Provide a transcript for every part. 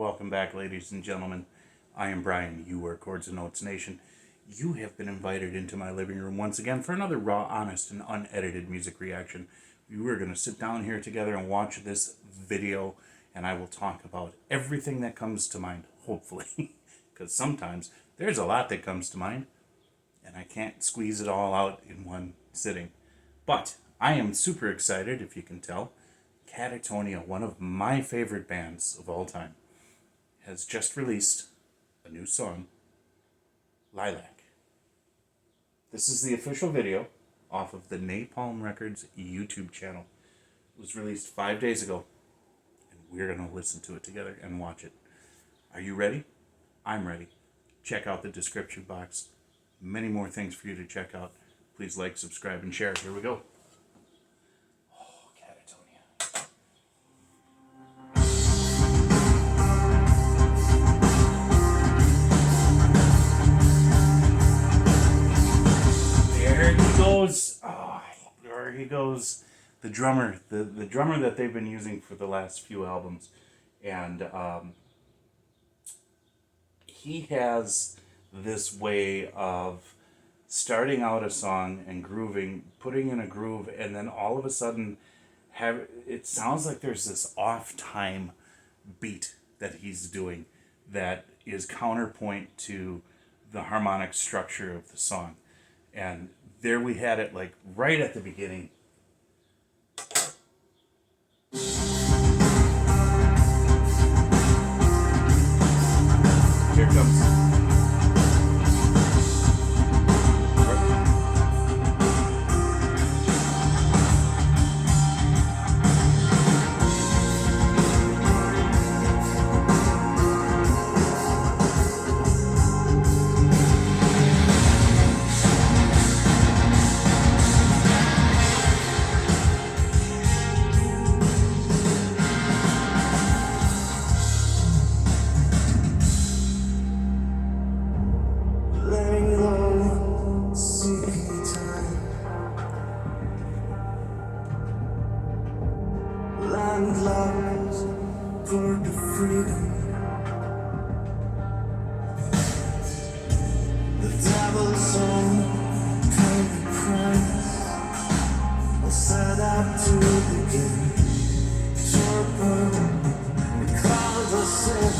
Welcome back, ladies and gentlemen. I am Brian. You are Chords and Notes Nation. You have been invited into my living room once again for another raw, honest, and unedited music reaction. We are going to sit down here together and watch this video, and I will talk about everything that comes to mind, hopefully. Because sometimes there's a lot that comes to mind, and I can't squeeze it all out in one sitting. But I am super excited, if you can tell. KATATONIA, one of my favorite bands of all time, has just released a new song, Lilac. This is the official video off of the Napalm Records YouTube channel. It was released 5 days ago, and we're going to listen to it together and watch it. Are you ready? I'm ready. Check out the description box. Many more things for you to check out. Please like, subscribe, and share. Here we go. There he goes, the drummer, the drummer that they've been using for the last few albums, and he has this way of starting out a song and grooving, putting in a groove, and then all of a sudden it sounds like there's this off time beat that he's doing that is counterpoint to the harmonic structure of the song. And there we had it, like right at the beginning. Here it comes. Landlocked for the freedom. The devil's own kind of price. I'll set out to begin. Torpor, the clouds are sin.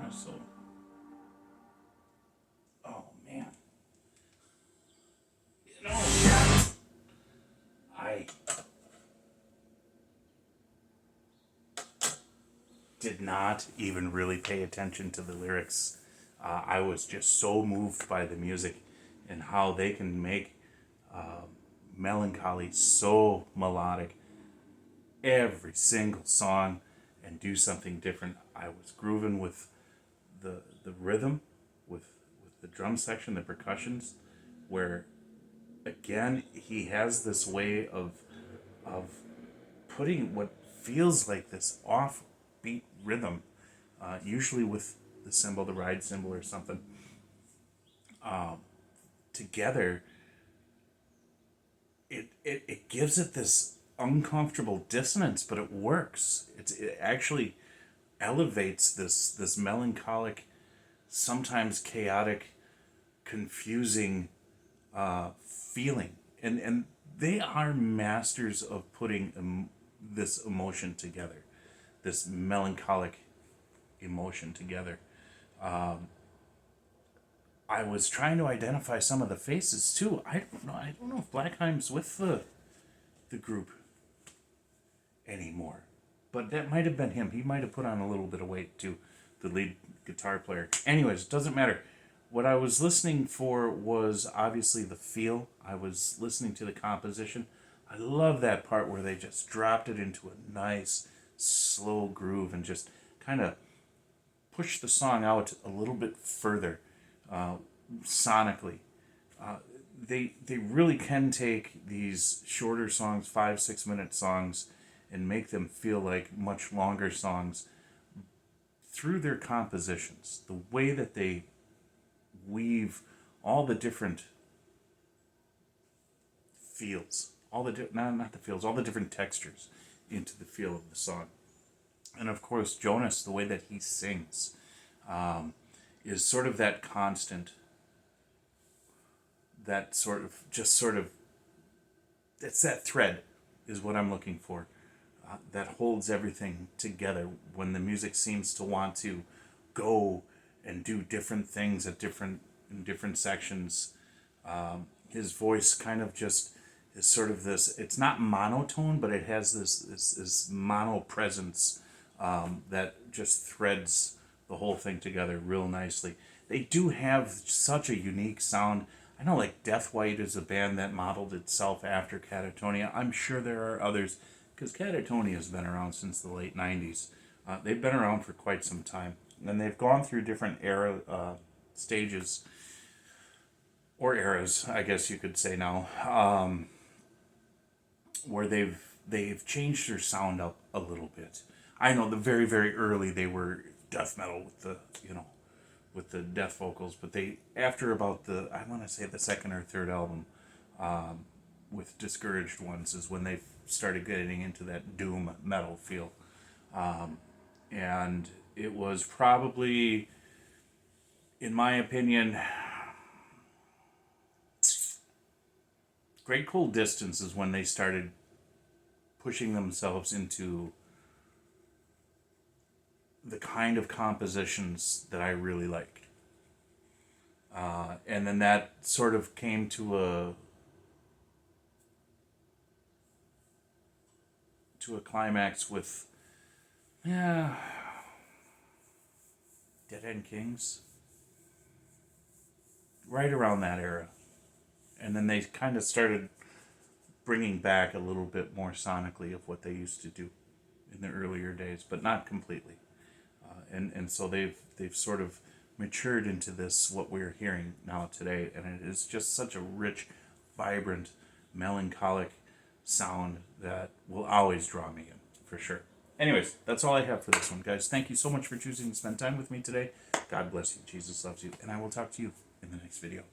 my soul. Oh man. You know, I did not even really pay attention to the lyrics. I was just so moved by the music and how they can make melancholy so melodic every single song and do something different. I was grooving with the rhythm, with the drum section, the percussions, where again he has this way of putting what feels like this offbeat rhythm, usually with the cymbal, the ride cymbal or something, together. It gives it this uncomfortable dissonance, but it works. It actually elevates this melancholic, sometimes chaotic, confusing feeling, and they are masters of putting this emotion together, this melancholic emotion together. I was trying to identify some of the faces too. I don't know if Blackheim's with the group anymore, but that might have been him. He might have put on a little bit of weight too, the lead guitar player. Anyways, it doesn't matter. What I was listening for was obviously the feel. I was listening to the composition. I love that part where they just dropped it into a nice slow groove and just kind of pushed the song out a little bit further. Sonically, they really can take these shorter songs, 5-6 minute songs, and make them feel like much longer songs through their compositions. The way that they weave all the different feels, all the not the feels, all the different textures into the feel of the song. And of course, Jonas, the way that he sings, is sort of that constant, that sort of, it's that thread is what I'm looking for, that holds everything together when the music seems to want to go and do different things in different sections. His voice kind of just is sort of this, it's not monotone, but it has this mono presence that just threads the whole thing together real nicely. They do have such a unique sound. I know like Death White is a band that modeled itself after Katatonia. I'm sure there are others, because Katatonia has been around since the late 90s. They've been around for quite some time. And they've gone through different stages, or eras, I guess you could say now, where they've changed their sound up a little bit. I know the very, very early they were death metal with the death vocals, but they, after about I want to say the second or third album, with Discouraged Ones, is when they started getting into that doom metal feel. And it was probably, in my opinion, Great Cold Distance is when they started pushing themselves into the kind of compositions that I really liked. And then that sort of came to a climax with Dead End Kings, right around that era. And then they kind of started bringing back a little bit more sonically of what they used to do in the earlier days, but not completely. And so they've sort of matured into this, what we're hearing now today, and it is just such a rich, vibrant, melancholic sound that will always draw me in, for sure. Anyways, that's all I have for this one, guys. Thank you so much for choosing to spend time with me today. God bless you. Jesus loves you. And I will talk to you in the next video.